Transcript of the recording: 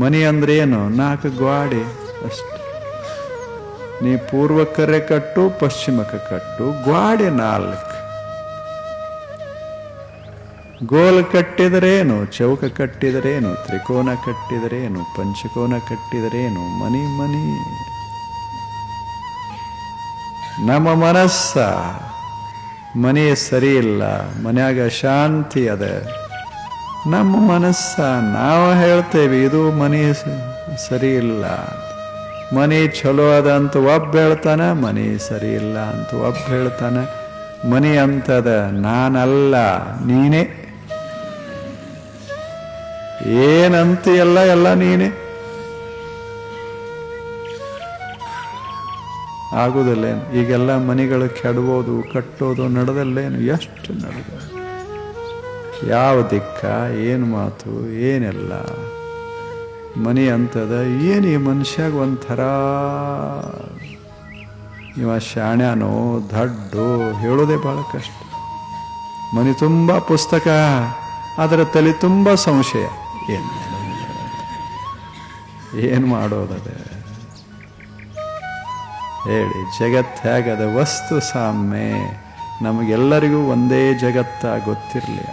ಮನಿ ಅಂದ್ರೆ ಏನು? 4 ಗ್ವಾಡೆ ಅಷ್ಟೆ. ನೀ ಪೂರ್ವಕ್ಕರೆ ಕಟ್ಟು, ಪಶ್ಚಿಮಕ್ಕೆ ಕಟ್ಟು, ಗ್ವಾಡೆ 4. ಗೋಲ್ ಕಟ್ಟಿದರೇನು, ಚೌಕ ಕಟ್ಟಿದರೇನು, ತ್ರಿಕೋನ ಕಟ್ಟಿದರೇನು, ಪಂಚಕೋನ ಕಟ್ಟಿದರೇನು, ಮನಿ ಮನಿ. ನಮ್ಮ ಮನಸ್ಸ ಮನೆ ಸರಿ ಇಲ್ಲ, ಮನ್ಯಾಗ ಶಾಂತಿ ಅದ. ನಮ್ಮ ಮನಸ್ಸ ನಾವು ಹೇಳ್ತೇವೆ ಇದು ಮನೆ ಸರಿ ಇಲ್ಲ. ಮನೆ ಚಲೋ ಅದ ಅಂತ ಒಬ್ಬ ಹೇಳ್ತಾನ, ಮನೆ ಸರಿ ಇಲ್ಲ ಅಂತ ಒಬ್ಬ ಹೇಳ್ತಾನ. ಮನೆ ಅಂತದ, ನಾನಲ್ಲ ನೀನೇ. ಏನಂತೀಯಲ್ಲ ಎಲ್ಲ ನೀನೇ. ಆಗುದಿಲ್ಲೇನು? ಈಗೆಲ್ಲ ಮನೆಗಳು ಕೆಡಬೋದು, ಕಟ್ಟೋದು ನಡೆದಲ್ಲೇನು? ಎಷ್ಟು ನಡೆದ? ಯಾವ ದಿಕ್ಕ, ಏನು ಮಾತು, ಏನೆಲ್ಲ ಮನೆ ಅಂತದ. ಏನು ಈ ಮನುಷ್ಯಾಗ ಒಂಥರ ಇವ ಶಾಣ್ಯಾನೋ ದಡ್ಡೋ ಹೇಳೋದೇ ಬಹಳ ಕಷ್ಟ. ಮನೆ ತುಂಬ ಪುಸ್ತಕ, ಅದರ ತಲೆ ತುಂಬ ಸಂಶಯ. ಏನು ಮಾಡೋದದೆ ಹೇಳಿ? ಜಗತ್ತು ಹೇಗದ? ವಸ್ತು ಸಾಮ್ಯ. ನಮಗೆಲ್ಲರಿಗೂ ಒಂದೇ ಜಗತ್ತ ಗೊತ್ತಿರಲಿ.